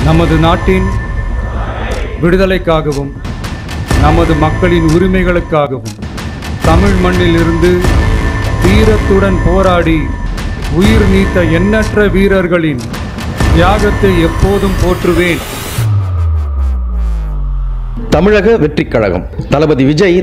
நமது நாட்டின் விடுதலைக்காகவும் நமது மக்களின் உரிமைகளுக்காகவும் தமிழ் மண்ணில் இருந்து வீரத்துடன் போராடி உயிர் நீத்த எண்ணற்ற வீரர்களின் தியாகத்தை எப்போதும் போற்றுவேன். தமிழக வெற்றிக் கழகம் தளபதி விஜய்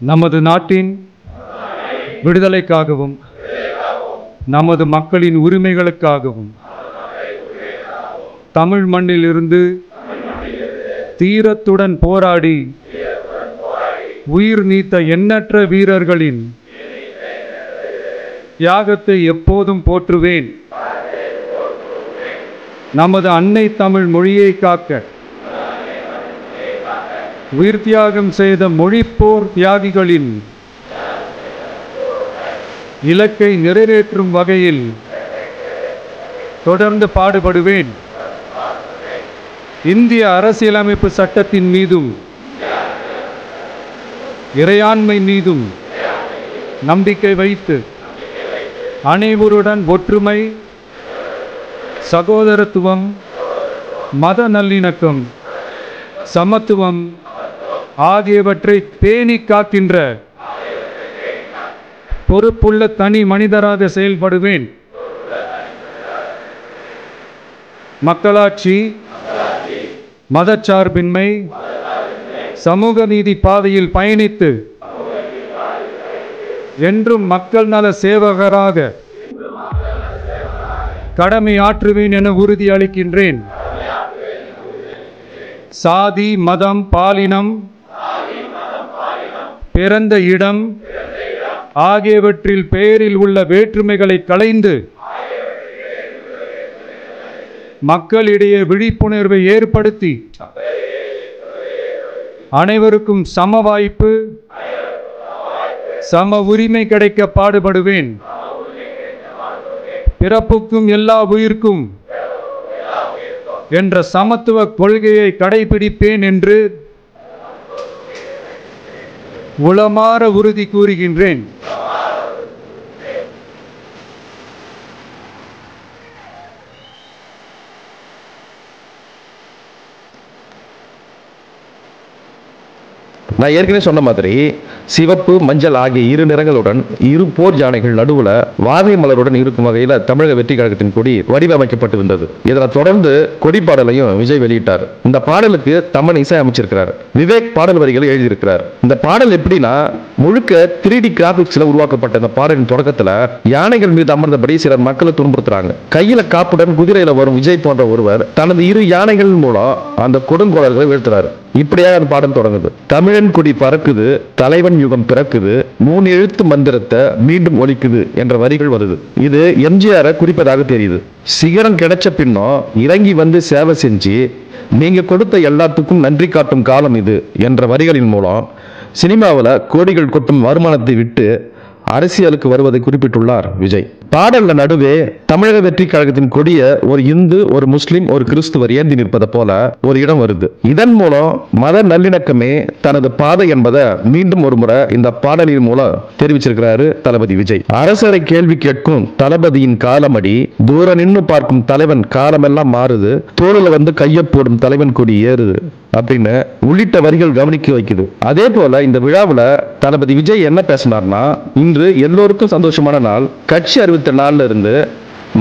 நமது நாட்டின் விடுதலைக்காகவும் நமது மக்களின் உரிமைகளுக்காகவும் தமிழ் மண்ணிலிருந்து தீரத்துடன் போராடி உயிர் நீத்த எண்ணற்ற வீரர்களின் தியாகத்தை எப்போதும் போற்றுவேன். நமது அன்னை தமிழ் மொழியை காக்க உயிர் தியாகம் செய்த மொழிப்போர் தியாகிகளின் இலக்கை நிறைவேற்றும் வகையில் தொடர்ந்து பாடுபடுவேன். இந்திய அரசியலமைப்பு சட்டத்தின் மீதும் இறையாண்மை மீதும் நம்பிக்கை வைத்து அனைவருடன் ஒற்றுமை, சகோதரத்துவம், மத நல்லிணக்கம், சமத்துவம் ஆகியவற்றை பேணி காக்கின்ற பொறுப்புள்ள தனி மனிதராக செயல்படுவேன். மக்களாட்சி, மதச்சார்பின்மை, சமூக நீதி பாதையில் பயணித்து என்றும் மக்கள் நல சேவகராக கடமை ஆற்றுவேன் என உறுதியளிக்கின்றேன். சாதி, மதம், பாலினம், பிறந்த இடம் ஆகியவற்றில் பெயரில் உள்ள வேற்றுமைகளை களைந்து மக்களிடையே விழிப்புணர்வை ஏற்படுத்தி அனைவருக்கும் சம வாய்ப்பு, சம உரிமை கிடைக்க பாடுபடுவேன். பிறப்புக்கும் எல்லா உயிர்க்கும் என்ற சமத்துவ கொள்கையை கடைபிடிப்பேன் என்று உளமாற உறுதி கூறுகின்றேன். நான் ஏற்கனவே சொன்ன மாதிரி சிவப்பு, மஞ்சள் ஆகிய இரு நிறங்களுடன் இரு போர் யானைகள் நடுவுல வாகை மலருடன் இருக்கும் வகையில தமிழக வெற்றி கழகத்தின் கொடி வடிவமைக்கப்பட்டிருந்தது. இதனை தொடர்ந்து கொடி பாடலையும் விஜய் வெளியிட்டார். இந்த பாடலுக்கு தமன் இசை அமைச்சிருக்கிறார். விவேக் பாடல் வரிகளை எழுதியிருக்கிறார். இந்த பாடல் எப்படின்னா, முழுக்க 3D கிராபிக்ஸ்ல உருவாக்கப்பட்ட இந்த பாடலின் தொடக்கத்துல யானைகள் மீது அமர்ந்தபடி சிலர் மக்களை துன்புறுத்துறாங்க. கையில காப்புடன் குதிரையில வரும் விஜய் போன்ற ஒருவர் தனது இரு யானைகள் மூலம் அந்த கொடுங்கோலர்களை வீழ்த்துறாரு. இப்படியாக அந்த பாடல் தொடங்குது. தமிழன் கொடி பறக்குது, தலைவன் யுகம் பிறக்குது, 3 எழுத்து மந்திரத்தை மீண்டும் ஒலிக்குது என்ற வரிகள் வருது. இது எம்ஜிஆரை குறிப்பதாக தெரியுது. சிகரம் கிடைச்ச பின்னும் இறங்கி வந்து சேவை செஞ்சு நீங்க கொடுத்த எல்லாத்துக்கும் நன்றி காட்டும் காலம் இது என்ற வரிகளின் மூலம் சினிமாவில் கோடிகள் கொட்டும் வருமானத்தை விட்டு அரசியலுக்கு வருவதை குறிப்பிட்டுள்ளார் விஜய். பாடல்ல நடுவே தமிழக வெற்றி கழகத்தின் கொடிய ஒரு இந்து, ஒரு முஸ்லிம், ஒரு கிறிஸ்துவர் ஏந்தி நிற்பதை போல ஒரு இடம் வருது. இதன் மூலம் மத நல்லிணக்கமே தனது பாதை என்பதை மீண்டும் ஒரு முறை இந்த பாடலின் மூலம் தெரிவிச்சிருக்கிறாரு தளபதி விஜய். அரசரை கேள்வி கேட்கும் தளபதியின் காலமடி, தூர நின்று பார்க்கும் தலைவன் காலமெல்லாம் மாறுது, தோளில் வந்து கையை போடும் தலைவன் கொடி ஏறுது அப்படின்னு உள்ளிட்ட வரிகள் கவனிக்க வைக்குது. அதே போல இந்த விழாவில் தளபதி விஜய் என்ன பேசினார்னா, இன்று எல்லோருக்கும் சந்தோஷமான நாள். கட்சி அறிவித்த நாள்ல இருந்து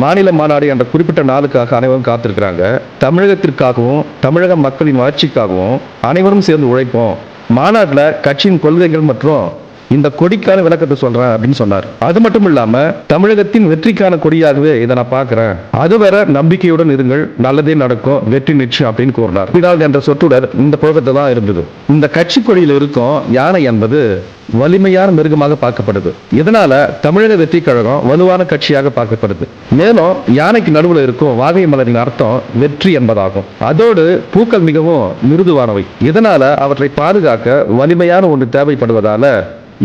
மாநில மாநாடு என்ற குறிப்பிட்ட நாளுக்காக அனைவரும் காத்திருக்கிறாங்க. தமிழகத்திற்காகவும் தமிழக மக்களின் வளர்ச்சிக்காகவும் அனைவரும் சேர்ந்து உழைப்போம். மாநாட்டில் கட்சியின் கொள்கைகள் மற்றும் இந்த கொடிக்கான விளக்கத்தை சொல்றேன் அப்படின்னு சொன்னார். அது மட்டும் இல்லாம தமிழகத்தின் வெற்றிக்கான கொடியாகவே இதை நான் பார்க்கிறேன். அதுவரை நம்பிக்கையுடன் இருங்கள், நல்லதே நடக்கும், வெற்றி நிச்சயம் அப்படின்னு கூறினார். பிடால் என்ற சொற்றொடர் இந்த புழக்கத்தை தான் இருந்தது. இந்த கட்சி கொடியில் இருக்கும் யானை என்பது வலிமையான மிருகமாக பார்க்கப்படுது. இதனால தமிழக வெற்றி கழகம் வலுவான கட்சியாக பார்க்கப்படுது. மேலும் யானைக்கு நடுவில் இருக்கும் வாகை மலரின் அர்த்தம் வெற்றி என்பதாகும். அதோடு பூக்கள் மிகவும் மிருதுவானவை. இதனால அவற்றை பாதுகாக்க வலிமையான ஒன்று தேவைப்படுவதால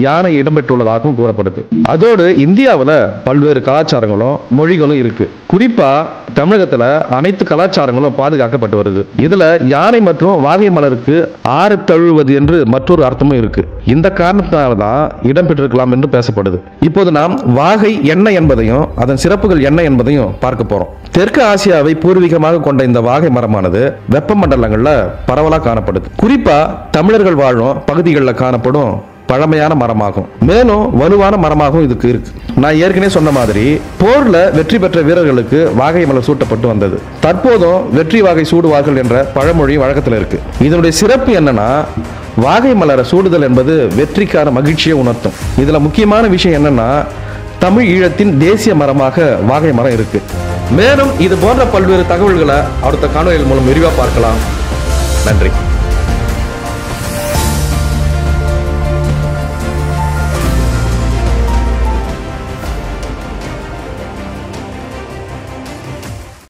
யானை இடம்பெற்றுள்ளதாகவும் கூறப்படுது. அதோடு இந்தியாவில் பல்வேறு கலாச்சாரங்களும் மொழிகளும் இருக்கு. குறிப்பா தமிழகத்துல அனைத்து கலாச்சாரங்களும் பாதுகாக்கப்பட்டு வருது. இதுல யானை மற்றும் வாகை மலருக்கு ஆறு தழுவது என்று மற்றொரு அர்த்தமும் இருக்கு. இந்த காரணத்தினால்தான் இடம்பெற்றிருக்கலாம் என்று பேசப்படுது. இப்போது நாம் வாகை என்ன என்பதையும் அதன் சிறப்புகள் என்ன என்பதையும் பார்க்க போறோம். தெற்கு ஆசியாவை பூர்வீகமாக கொண்ட இந்த வாகை மரமானது வெப்பமண்டலங்கள்ல பரவலாக காணப்படுது. குறிப்பா தமிழர்கள் வாழும் பகுதிகளில் காணப்படும் பழமையான மரமாகும். மேலும் வலுவான மரமாகவும் இதுக்கு இருக்கு. நான் ஏற்கனவே சொன்ன மாதிரி போர்ல வெற்றி பெற்ற வீரர்களுக்கு வாகை மலர் சூட்டப்பட்டு வந்தது. தற்போதும் வெற்றி வாகை சூடுவார்கள் என்ற பழமொழி வழக்கத்தில் இருக்கு. இதனுடைய சிறப்பு என்னன்னா, வாகை மலரை சூடுதல் என்பது வெற்றிக்கான மகிழ்ச்சியை உணர்த்தும். இதுல முக்கியமான விஷயம் என்னன்னா, தமிழ் ஈழத்தின் தேசிய மரமாக வாகை மரம் இருக்கு. மேலும் இது போன்ற பல்வேறு தகவல்களை அடுத்த காணொலிகள் மூலம் விரிவா பார்க்கலாம். நன்றி.